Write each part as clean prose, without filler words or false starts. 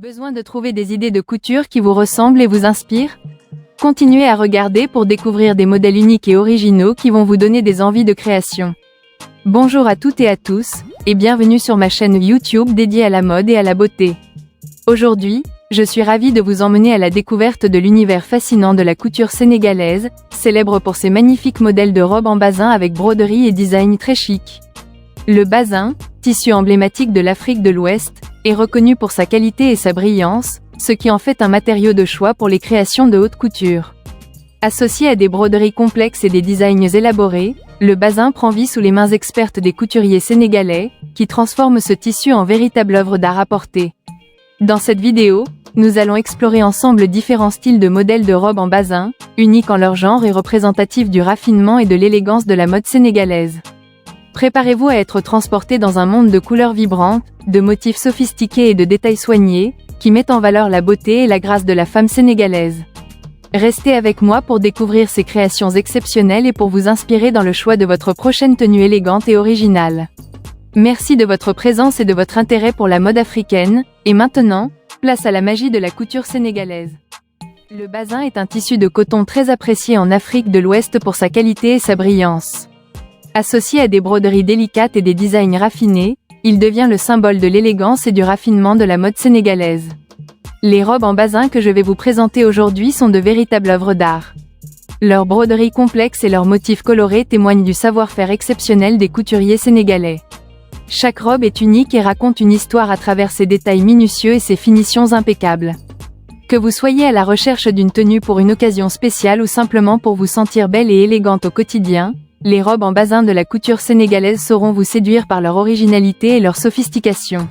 Besoin de trouver des idées de couture qui vous ressemblent et vous inspirent? Continuez à regarder pour découvrir des modèles uniques et originaux qui vont vous donner des envies de création. Bonjour à toutes et à tous, et bienvenue sur ma chaîne YouTube dédiée à la mode et à la beauté. Aujourd'hui, je suis ravie de vous emmener à la découverte de l'univers fascinant de la couture sénégalaise, célèbre pour ses magnifiques modèles de robes en basin avec broderie et design très chic. Le basin, tissu emblématique de l'Afrique de l'Ouest, est reconnu pour sa qualité et sa brillance, ce qui en fait un matériau de choix pour les créations de haute couture. Associé à des broderies complexes et des designs élaborés, le basin prend vie sous les mains expertes des couturiers sénégalais, qui transforment ce tissu en véritable œuvre d'art à porter. Dans cette vidéo, nous allons explorer ensemble différents styles de modèles de robes en basin, uniques en leur genre et représentatifs du raffinement et de l'élégance de la mode sénégalaise. Préparez-vous à être transporté dans un monde de couleurs vibrantes, de motifs sophistiqués et de détails soignés, qui mettent en valeur la beauté et la grâce de la femme sénégalaise. Restez avec moi pour découvrir ces créations exceptionnelles et pour vous inspirer dans le choix de votre prochaine tenue élégante et originale. Merci de votre présence et de votre intérêt pour la mode africaine, et maintenant, place à la magie de la couture sénégalaise. Le basin est un tissu de coton très apprécié en Afrique de l'Ouest pour sa qualité et sa brillance. Associé à des broderies délicates et des designs raffinés, il devient le symbole de l'élégance et du raffinement de la mode sénégalaise. Les robes en basin que je vais vous présenter aujourd'hui sont de véritables œuvres d'art. Leurs broderies complexes et leurs motifs colorés témoignent du savoir-faire exceptionnel des couturiers sénégalais. Chaque robe est unique et raconte une histoire à travers ses détails minutieux et ses finitions impeccables. Que vous soyez à la recherche d'une tenue pour une occasion spéciale ou simplement pour vous sentir belle et élégante au quotidien, les robes en basin de la couture sénégalaise sauront vous séduire par leur originalité et leur sophistication.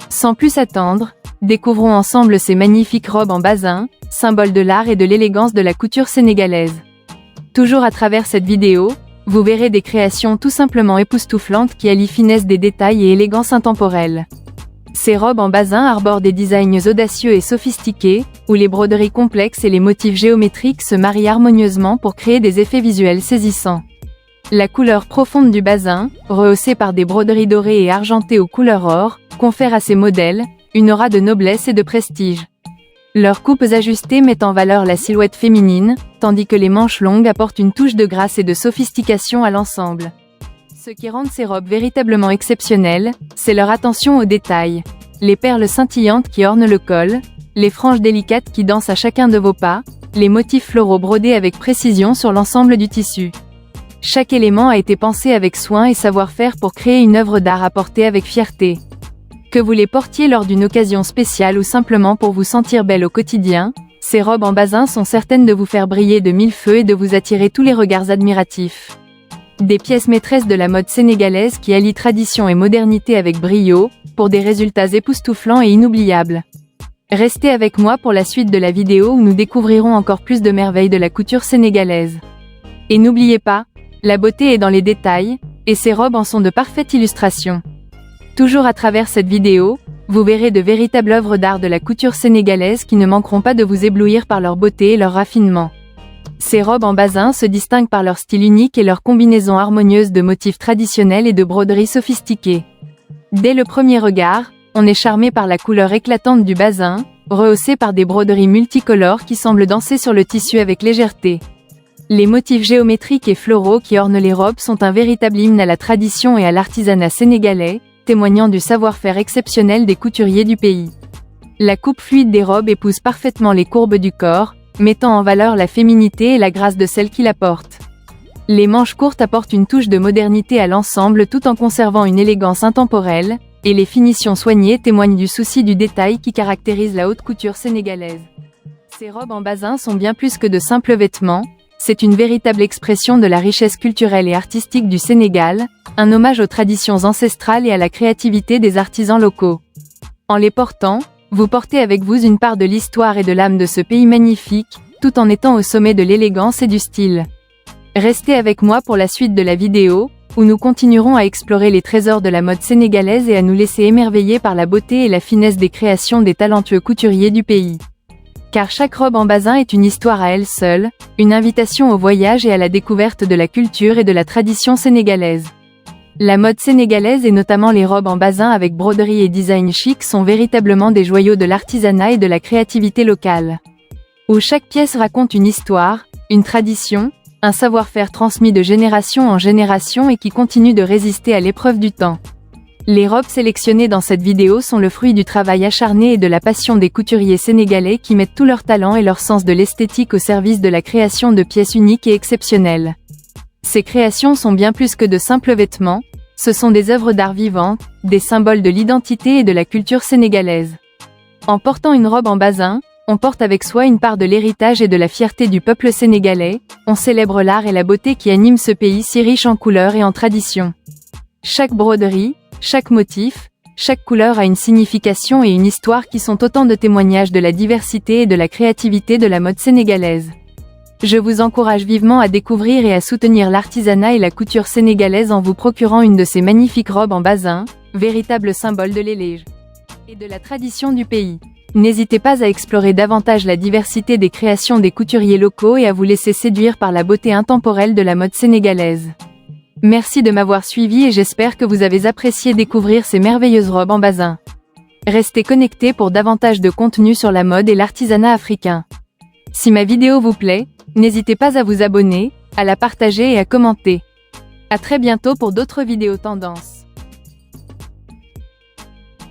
Sans plus attendre, découvrons ensemble ces magnifiques robes en basin, symboles de l'art et de l'élégance de la couture sénégalaise. Toujours à travers cette vidéo, vous verrez des créations tout simplement époustouflantes qui allient finesse des détails et élégance intemporelle. Ces robes en basin arborent des designs audacieux et sophistiqués, où les broderies complexes et les motifs géométriques se marient harmonieusement pour créer des effets visuels saisissants. La couleur profonde du basin, rehaussée par des broderies dorées et argentées aux couleurs or, confère à ces modèles une aura de noblesse et de prestige. Leurs coupes ajustées mettent en valeur la silhouette féminine, tandis que les manches longues apportent une touche de grâce et de sophistication à l'ensemble. Ce qui rend ces robes véritablement exceptionnelles, c'est leur attention aux détails. Les perles scintillantes qui ornent le col, les franges délicates qui dansent à chacun de vos pas, les motifs floraux brodés avec précision sur l'ensemble du tissu. Chaque élément a été pensé avec soin et savoir-faire pour créer une œuvre d'art à porter avec fierté. Que vous les portiez lors d'une occasion spéciale ou simplement pour vous sentir belle au quotidien, ces robes en basin sont certaines de vous faire briller de mille feux et de vous attirer tous les regards admiratifs. Des pièces maîtresses de la mode sénégalaise qui allient tradition et modernité avec brio, pour des résultats époustouflants et inoubliables. Restez avec moi pour la suite de la vidéo où nous découvrirons encore plus de merveilles de la couture sénégalaise. Et n'oubliez pas, la beauté est dans les détails, et ces robes en sont de parfaites illustrations. Toujours à travers cette vidéo, vous verrez de véritables œuvres d'art de la couture sénégalaise qui ne manqueront pas de vous éblouir par leur beauté et leur raffinement. Ces robes en basin se distinguent par leur style unique et leur combinaison harmonieuse de motifs traditionnels et de broderies sophistiquées. Dès le premier regard, on est charmé par la couleur éclatante du basin, rehaussée par des broderies multicolores qui semblent danser sur le tissu avec légèreté. Les motifs géométriques et floraux qui ornent les robes sont un véritable hymne à la tradition et à l'artisanat sénégalais, témoignant du savoir-faire exceptionnel des couturiers du pays. La coupe fluide des robes épouse parfaitement les courbes du corps, mettant en valeur la féminité et la grâce de celle qui la porte. Les manches courtes apportent une touche de modernité à l'ensemble tout en conservant une élégance intemporelle, et les finitions soignées témoignent du souci du détail qui caractérise la haute couture sénégalaise. Ces robes en basin sont bien plus que de simples vêtements. C'est une véritable expression de la richesse culturelle et artistique du Sénégal, un hommage aux traditions ancestrales et à la créativité des artisans locaux. En les portant, vous portez avec vous une part de l'histoire et de l'âme de ce pays magnifique, tout en étant au sommet de l'élégance et du style. Restez avec moi pour la suite de la vidéo, où nous continuerons à explorer les trésors de la mode sénégalaise et à nous laisser émerveiller par la beauté et la finesse des créations des talentueux couturiers du pays. Car chaque robe en basin est une histoire à elle seule, une invitation au voyage et à la découverte de la culture et de la tradition sénégalaise. La mode sénégalaise et notamment les robes en basin avec broderie et design chic sont véritablement des joyaux de l'artisanat et de la créativité locale. Où chaque pièce raconte une histoire, une tradition, un savoir-faire transmis de génération en génération et qui continue de résister à l'épreuve du temps. Les robes sélectionnées dans cette vidéo sont le fruit du travail acharné et de la passion des couturiers sénégalais qui mettent tout leur talent et leur sens de l'esthétique au service de la création de pièces uniques et exceptionnelles. Ces créations sont bien plus que de simples vêtements, ce sont des œuvres d'art vivantes, des symboles de l'identité et de la culture sénégalaise. En portant une robe en basin, on porte avec soi une part de l'héritage et de la fierté du peuple sénégalais, on célèbre l'art et la beauté qui animent ce pays si riche en couleurs et en traditions. Chaque broderie, chaque motif, chaque couleur a une signification et une histoire qui sont autant de témoignages de la diversité et de la créativité de la mode sénégalaise. Je vous encourage vivement à découvrir et à soutenir l'artisanat et la couture sénégalaise en vous procurant une de ces magnifiques robes en basin, véritable symbole de l'élégance et de la tradition du pays. N'hésitez pas à explorer davantage la diversité des créations des couturiers locaux et à vous laisser séduire par la beauté intemporelle de la mode sénégalaise. Merci de m'avoir suivi et j'espère que vous avez apprécié découvrir ces merveilleuses robes en basin. Restez connectés pour davantage de contenu sur la mode et l'artisanat africain. Si ma vidéo vous plaît, n'hésitez pas à vous abonner, à la partager et à commenter. À très bientôt pour d'autres vidéos tendances.